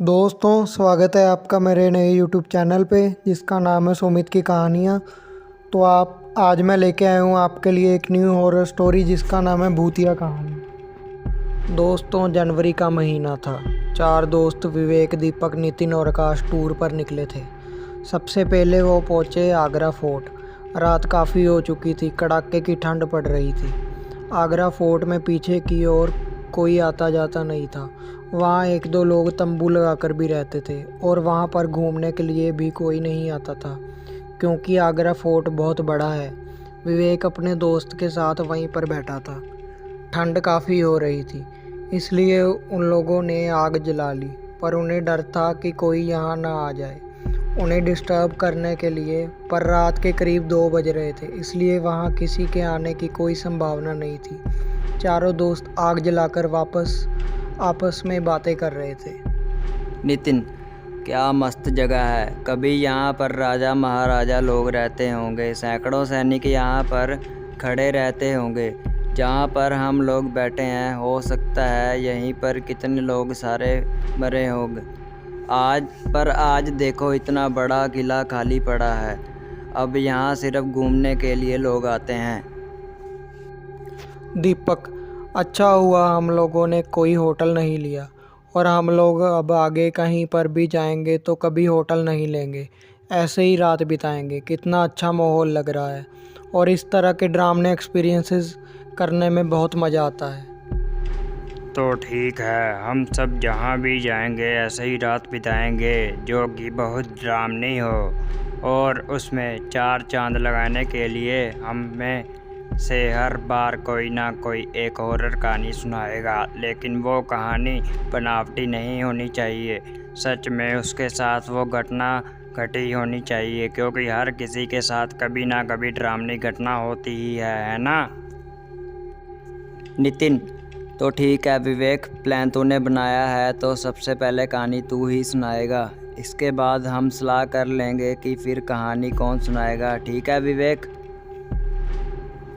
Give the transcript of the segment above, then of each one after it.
दोस्तों, स्वागत है आपका मेरे नए यूट्यूब चैनल पे जिसका नाम है सुमित की कहानियाँ। तो आप आज मैं लेके आया हूँ आपके लिए एक न्यू हॉरर स्टोरी जिसका नाम है भूतिया कहानी। दोस्तों, जनवरी का महीना था। 4 दोस्त विवेक, दीपक, नितिन और आकाश टूर पर निकले थे। सबसे पहले वो पहुँचे आगरा फोर्ट। रात काफ़ी हो चुकी थी, कड़ाके की ठंड पड़ रही थी। आगरा फोर्ट में पीछे की ओर कोई आता जाता नहीं था। वहाँ 1-2 लोग तंबू लगाकर भी रहते थे और वहाँ पर घूमने के लिए भी कोई नहीं आता था क्योंकि आगरा फोर्ट बहुत बड़ा है। विवेक अपने दोस्त के साथ वहीं पर बैठा था। ठंड काफ़ी हो रही थी, इसलिए उन लोगों ने आग जला ली, पर उन्हें डर था कि कोई यहाँ ना आ जाए उन्हें डिस्टर्ब करने के लिए। पर रात के करीब 2 बज रहे थे, इसलिए वहाँ किसी के आने की कोई संभावना नहीं थी। चारों दोस्त आग जलाकर आपस में बातें कर रहे थे। नितिन, क्या मस्त जगह है। कभी यहाँ पर राजा महाराजा लोग रहते होंगे। सैकड़ों सैनिक यहाँ पर खड़े रहते होंगे। जहाँ पर हम लोग बैठे हैं, हो सकता है यहीं पर कितने लोग सारे मरे होंगे। आज देखो, इतना बड़ा किला खाली पड़ा है। अब यहाँ सिर्फ घूमने के लिए लोग आते हैं। दीपक, अच्छा हुआ हम लोगों ने कोई होटल नहीं लिया, और हम लोग अब आगे कहीं पर भी जाएंगे तो कभी होटल नहीं लेंगे, ऐसे ही रात बिताएंगे। कितना अच्छा माहौल लग रहा है और इस तरह के ड्रामने एक्सपीरियंसेस करने में बहुत मज़ा आता है। तो ठीक है, हम सब जहाँ भी जाएंगे ऐसे ही रात बिताएंगे जो कि बहुत डरावनी हो, और उसमें 4 चांद लगाने के लिए हमें से हर बार कोई ना कोई एक हॉरर कहानी सुनाएगा। लेकिन वो कहानी बनावटी नहीं होनी चाहिए, सच में उसके साथ वो घटना घटी होनी चाहिए, क्योंकि हर किसी के साथ कभी ना कभी डरावनी घटना होती ही है ना। नितिन, तो ठीक है। विवेक, प्लान तूने बनाया है तो सबसे पहले कहानी तू ही सुनाएगा। इसके बाद हम सलाह कर लेंगे कि फिर कहानी कौन सुनाएगा। ठीक है विवेक?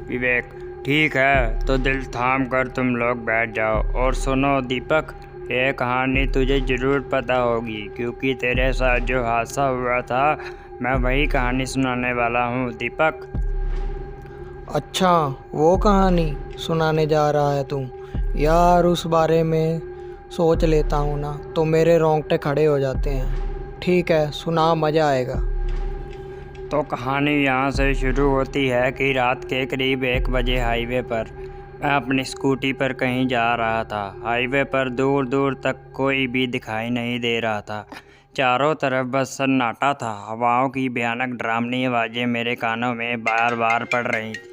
विवेक, ठीक है, तो दिल थाम कर तुम लोग बैठ जाओ। और सुनो दीपक, ये कहानी तुझे ज़रूर पता होगी क्योंकि तेरे साथ जो हादसा हुआ था, मैं वही कहानी सुनाने वाला हूँ दीपक। अच्छा, वो कहानी सुनाने जा रहा है तू? यार, उस बारे में सोच लेता हूँ ना तो मेरे रोंगटे खड़े हो जाते हैं। ठीक है, सुना, मज़ा आएगा। तो कहानी यहाँ से शुरू होती है कि रात के करीब 1 बजे हाईवे पर मैं अपनी स्कूटी पर कहीं जा रहा था। हाईवे पर दूर दूर तक कोई भी दिखाई नहीं दे रहा था। चारों तरफ बस सन्नाटा था। हवाओं की भयानक डरावनी आवाज़ें मेरे कानों में बार बार पड़ रही थी।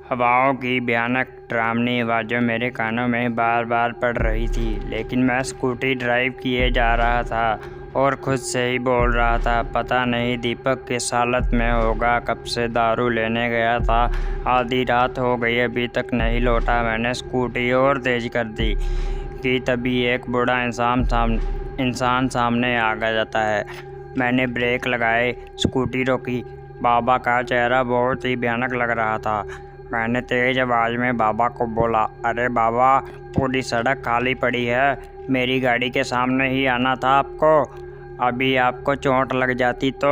हवाओं की भयानक डरावनी आवाज़ें मेरे कानों में बार बार पड़ रही थी, लेकिन मैं स्कूटी ड्राइव किए जा रहा था और खुद से ही बोल रहा था, पता नहीं दीपक किस हालत में होगा। कब से दारू लेने गया था, आधी रात हो गई, अभी तक नहीं लौटा। मैंने स्कूटी और तेज़ कर दी कि तभी एक बूढ़ा इंसान सामने आ जाता है। मैंने ब्रेक लगाए, स्कूटी रोकी। बाबा का चेहरा बहुत ही भयानक लग रहा था। मैंने तेज़ आवाज़ में बाबा को बोला, अरे बाबा, पूरी सड़क खाली पड़ी है, मेरी गाड़ी के सामने ही आना था आपको, अभी आपको चोट लग जाती तो।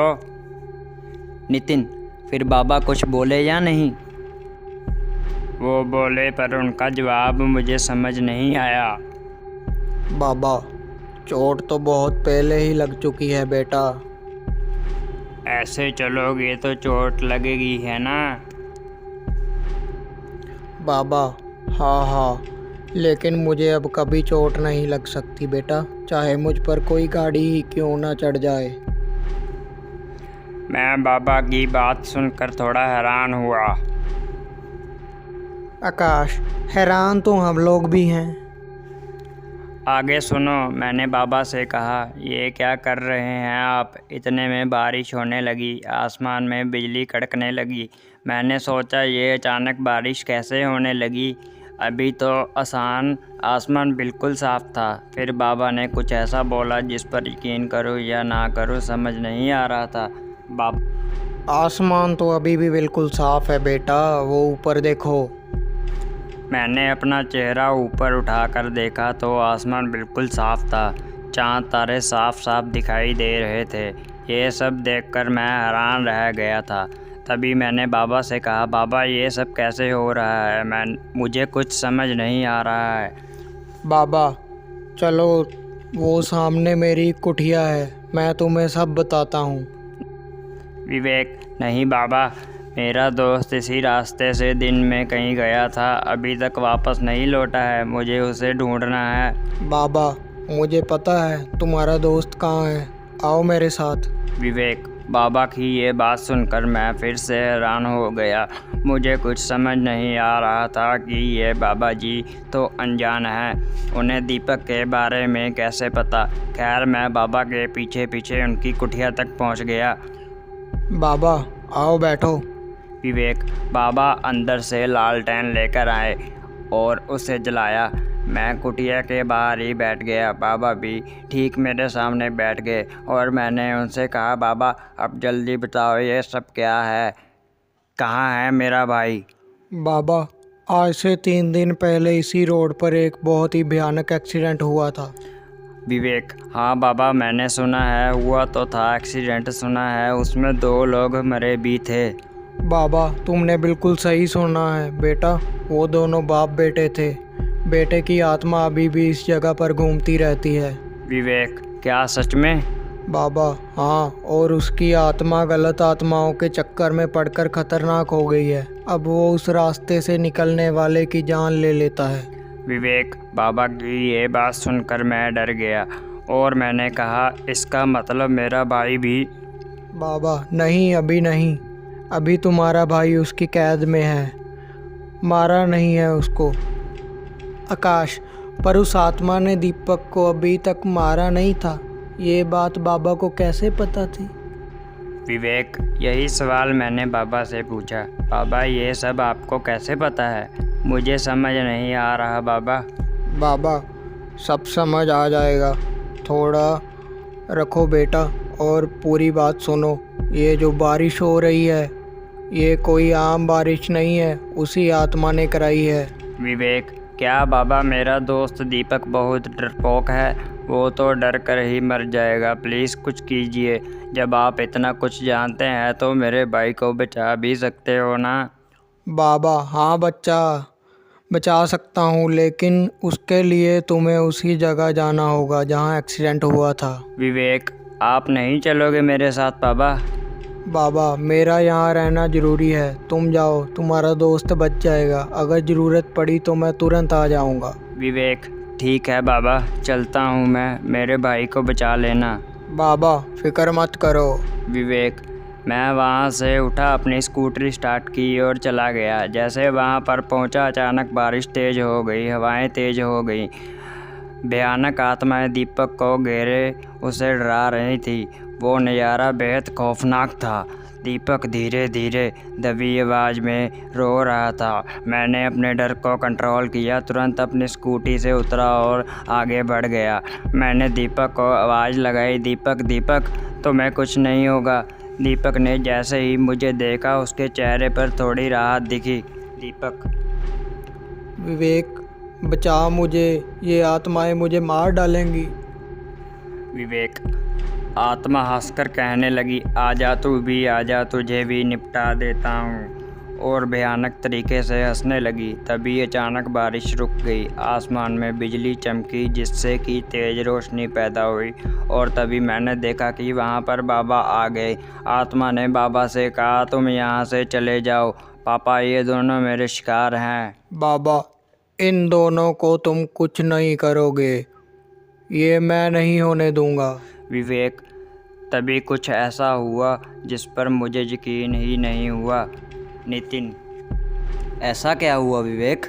नितिन, फिर बाबा कुछ बोले या नहीं? वो बोले, पर उनका जवाब मुझे समझ नहीं आया। बाबा, चोट तो बहुत पहले ही लग चुकी है बेटा। ऐसे चलोगे तो चोट लगेगी, है ना? बाबा, हाँ, लेकिन मुझे अब कभी चोट नहीं लग सकती बेटा, चाहे मुझ पर कोई गाड़ी ही क्यों ना चढ़ जाए। मैं बाबा की बात सुनकर थोड़ा हैरान हुआ। आकाश, हैरान तो हम लोग भी हैं। आगे सुनो, मैंने बाबा से कहा, ये क्या कर रहे हैं आप? इतने में बारिश होने लगी, आसमान में बिजली कड़कने लगी। मैंने सोचा ये अचानक बारिश कैसे होने लगी, अभी तो आसमान बिल्कुल साफ था। फिर बाबा ने कुछ ऐसा बोला जिस पर यकीन करूं या ना करूं समझ नहीं आ रहा था। आसमान तो अभी भी बिल्कुल साफ है बेटा, वो ऊपर देखो। मैंने अपना चेहरा ऊपर उठाकर देखा तो आसमान बिल्कुल साफ था। चांद तारे साफ साफ दिखाई दे रहे थे। ये सब देखकर मैं हैरान रह गया था। तभी मैंने बाबा से कहा, बाबा ये सब कैसे हो रहा है, मुझे कुछ समझ नहीं आ रहा है। बाबा चलो, वो सामने मेरी कुटिया है, मैं तुम्हें सब बताता हूँ। विवेक, नहीं बाबा, मेरा दोस्त इसी रास्ते से दिन में कहीं गया था, अभी तक वापस नहीं लौटा है, मुझे उसे ढूंढना है। बाबा मुझे पता है तुम्हारा दोस्त कहाँ है, आओ मेरे साथ। विवेक, बाबा की ये बात सुनकर मैं फिर से हैरान हो गया। मुझे कुछ समझ नहीं आ रहा था कि ये बाबा जी तो अनजान हैं, उन्हें दीपक के बारे में कैसे पता। खैर, मैं बाबा के पीछे पीछे उनकी कुटिया तक पहुंच गया। बाबा आओ बैठो। विवेक, बाबा अंदर से लालटेन लेकर आए और उसे जलाया। मैं कुटिया के बाहर ही बैठ गया। बाबा भी ठीक मेरे सामने बैठ गए और मैंने उनसे कहा, बाबा अब जल्दी बताओ ये सब क्या है, कहाँ है मेरा भाई? बाबा आज से 3 दिन पहले इसी रोड पर एक बहुत ही भयानक एक्सीडेंट हुआ था। विवेक, हाँ बाबा, मैंने सुना है, हुआ तो था एक्सीडेंट, सुना है, उसमें 2 लोग मरे भी थे। बाबा तुमने बिल्कुल सही सुना है बेटा, वो दोनों बाप बेटे थे। बेटे की आत्मा अभी भी इस जगह पर घूमती रहती है। विवेक, क्या सच में? बाबा हाँ, और उसकी आत्मा गलत आत्माओं के चक्कर में पड़कर खतरनाक हो गई है। अब वो उस रास्ते से निकलने वाले की जान ले लेता है। विवेक, बाबा की ये बात सुनकर मैं डर गया और मैंने कहा, इसका मतलब मेरा भाई भी? बाबा नहीं, अभी नहीं, अभी तुम्हारा भाई उसकी कैद में है, मारा नहीं है उसको। आकाश, पर उस आत्मा ने दीपक को अभी तक मारा नहीं था, ये बात बाबा को कैसे पता थी? विवेक, यही सवाल मैंने बाबा से पूछा। बाबा ये सब आपको कैसे पता है? मुझे समझ नहीं आ रहा बाबा। बाबा सब समझ आ जाएगा, थोड़ा रखो बेटा और पूरी बात सुनो। ये जो बारिश हो रही है, ये कोई आम बारिश नहीं है, उसी आत्मा ने कराई है। विवेक, क्या बाबा मेरा दोस्त दीपक बहुत डरपोक है, वो तो डर कर ही मर जाएगा, प्लीज़ कुछ कीजिए। जब आप इतना कुछ जानते हैं तो मेरे भाई को बचा भी सकते हो ना? बाबा हाँ बचा सकता हूँ, लेकिन उसके लिए तुम्हें उसी जगह जाना होगा जहाँ एक्सीडेंट हुआ था। विवेक, आप नहीं चलोगे मेरे साथ बाबा? बाबा मेरा यहाँ रहना ज़रूरी है, तुम जाओ, तुम्हारा दोस्त बच जाएगा, अगर ज़रूरत पड़ी तो मैं तुरंत आ जाऊँगा। विवेक, ठीक है बाबा, चलता हूँ मैं, मेरे भाई को बचा लेना। बाबा फिक्र मत करो। विवेक, मैं वहाँ से उठा, अपनी स्कूटरी स्टार्ट की और चला गया। जैसे वहाँ पर पहुँचा, अचानक बारिश तेज़ हो गई, हवाएं तेज़ हो गई। भयानक आत्माएं दीपक को घेरे उसे डरा रही थी। वो नज़ारा बेहद खौफनाक था। दीपक धीरे धीरे दबी आवाज़ में रो रहा था। मैंने अपने डर को कंट्रोल किया, तुरंत अपनी स्कूटी से उतरा और आगे बढ़ गया। मैंने दीपक को आवाज़ लगाई, दीपक दीपक, तुम्हें कुछ नहीं होगा। दीपक ने जैसे ही मुझे देखा, उसके चेहरे पर थोड़ी राहत दिखी। दीपक, विवेक बचा मुझे, ये आत्माएं मुझे मार डालेंगी। विवेक, आत्मा हंसकर कहने लगी, आजा तू भी आजा, तुझे भी निपटा देता हूँ, और भयानक तरीके से हंसने लगी। तभी अचानक बारिश रुक गई, आसमान में बिजली चमकी जिससे कि तेज़ रोशनी पैदा हुई, और तभी मैंने देखा कि वहाँ पर बाबा आ गए। आत्मा ने बाबा से कहा, तुम यहाँ से चले जाओ, पापा ये दोनों मेरे शिकार हैं। बाबा इन दोनों को तुम कुछ नहीं करोगे, ये मैं नहीं होने दूंगा। विवेक, तभी कुछ ऐसा हुआ जिस पर मुझे यकीन ही नहीं हुआ। नितिन, ऐसा क्या हुआ विवेक?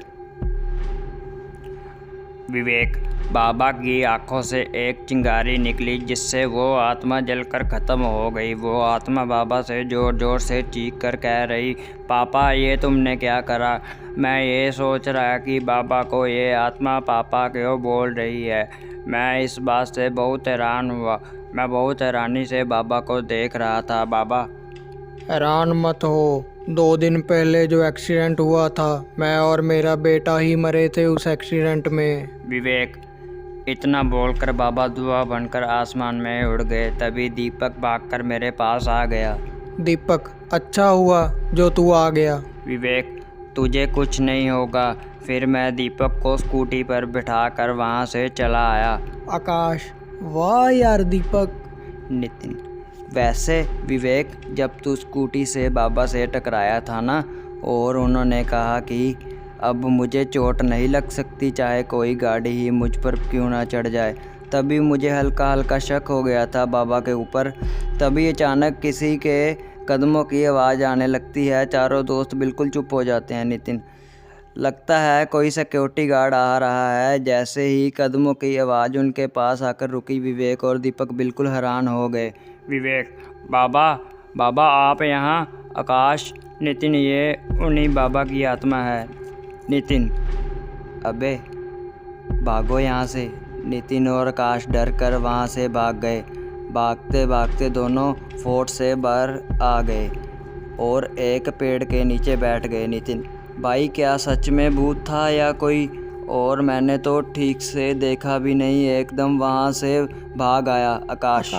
विवेक, बाबा की आंखों से एक चिंगारी निकली जिससे वो आत्मा जलकर ख़त्म हो गई। वो आत्मा बाबा से ज़ोर ज़ोर से चीख कर कह रही, पापा ये तुमने क्या करा? मैं ये सोच रहा कि बाबा को ये आत्मा पापा क्यों बोल रही है। मैं इस बात से बहुत हैरान हुआ। मैं बहुत हैरानी से बाबा को देख रहा था। बाबा, हैरान मत हो, 2 दिन पहले जो एक्सीडेंट हुआ था, मैं और मेरा बेटा ही मरे थे उस एक्सीडेंट में। विवेक, इतना बोलकर बाबा धुआं बनकर आसमान में उड़ गए। तभी दीपक भागकर मेरे पास आ गया। दीपक, अच्छा हुआ जो तू आ गया। विवेक, तुझे कुछ नहीं होगा। फिर मैं दीपक को स्कूटी पर बिठाकर वहाँ से चला आया। आकाश, वाह यार दीपक। नितिन, वैसे विवेक, जब तू स्कूटी से बाबा से टकराया था ना, और उन्होंने कहा कि अब मुझे चोट नहीं लग सकती चाहे कोई गाड़ी ही मुझ पर क्यों ना चढ़ जाए, तभी मुझे हल्का हल्का शक हो गया था बाबा के ऊपर। तभी अचानक किसी के कदमों की आवाज़ आने लगती है। चारों दोस्त बिल्कुल चुप हो जाते हैं। नितिन, लगता है कोई सिक्योरिटी गार्ड आ रहा है। जैसे ही कदमों की आवाज़ उनके पास आकर रुकी, विवेक और दीपक बिल्कुल हैरान हो गए। विवेक, बाबा आप यहाँ? आकाश, नितिन, ये उन्हीं बाबा की आत्मा है। नितिन, अबे भागो यहाँ से। नितिन और आकाश डर कर वहाँ से भाग गए। भागते भागते दोनों फोर्ट से बाहर आ गए और एक पेड़ के नीचे बैठ गए। नितिन, भाई क्या सच में भूत था या कोई और? मैंने तो ठीक से देखा भी नहीं, एकदम वहाँ से भाग आया। आकाश,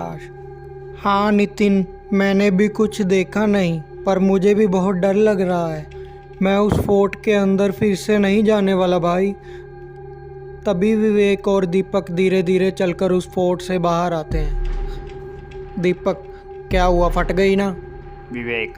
हाँ नितिन, मैंने भी कुछ देखा नहीं, पर मुझे भी बहुत डर लग रहा है। मैं उस फोर्ट के अंदर फिर से नहीं जाने वाला भाई। तभी विवेक और दीपक धीरे धीरे चलकर उस फोर्ट से बाहर आते हैं। दीपक, क्या हुआ, फट गई ना? विवेक,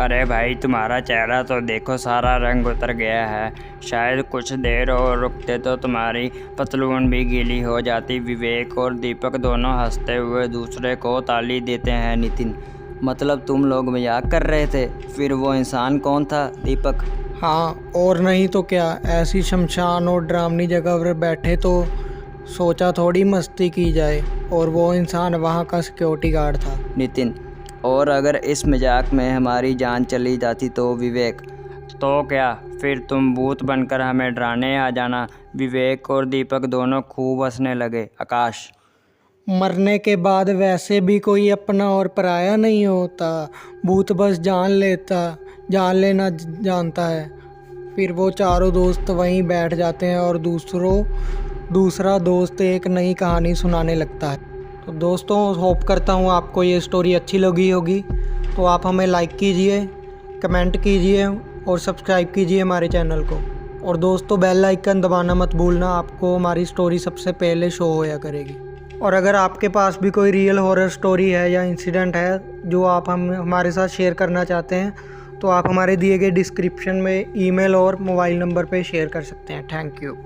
अरे भाई तुम्हारा चेहरा तो देखो, सारा रंग उतर गया है। शायद कुछ देर और रुकते तो तुम्हारी पतलून भी गीली हो जाती। विवेक और दीपक दोनों हंसते हुए दूसरे को ताली देते हैं। नितिन, मतलब तुम लोग मजाक कर रहे थे? फिर वो इंसान कौन था? दीपक, हाँ और नहीं तो क्या, ऐसी शमशान और डरावनी जगह पर बैठे तो सोचा थोड़ी मस्ती की जाए, और वो इंसान वहाँ का सिक्योरिटी गार्ड था। नितिन, और अगर इस मजाक में हमारी जान चली जाती तो? विवेक, तो क्या, फिर तुम भूत बनकर हमें डराने आ जाना। विवेक और दीपक दोनों खूब हंसने लगे। आकाश, मरने के बाद वैसे भी कोई अपना और पराया नहीं होता। भूत बस जान लेना जानता है। फिर वो चारों दोस्त वहीं बैठ जाते हैं और दूसरा दोस्त एक नई कहानी सुनाने लगता है। तो दोस्तों, होप करता हूँ आपको ये स्टोरी अच्छी लगी होगी। तो आप हमें लाइक कीजिए, कमेंट कीजिए और सब्सक्राइब कीजिए हमारे चैनल को। और दोस्तों, बेल आइकन दबाना मत भूलना, आपको हमारी स्टोरी सबसे पहले शो होया करेगी। और अगर आपके पास भी कोई रियल हॉरर स्टोरी है या इंसिडेंट है जो आप हमारे साथ शेयर करना चाहते हैं, तो आप हमारे दिए गए डिस्क्रिप्शन में ईमेल और मोबाइल नंबर पे शेयर कर सकते हैं। Thank you.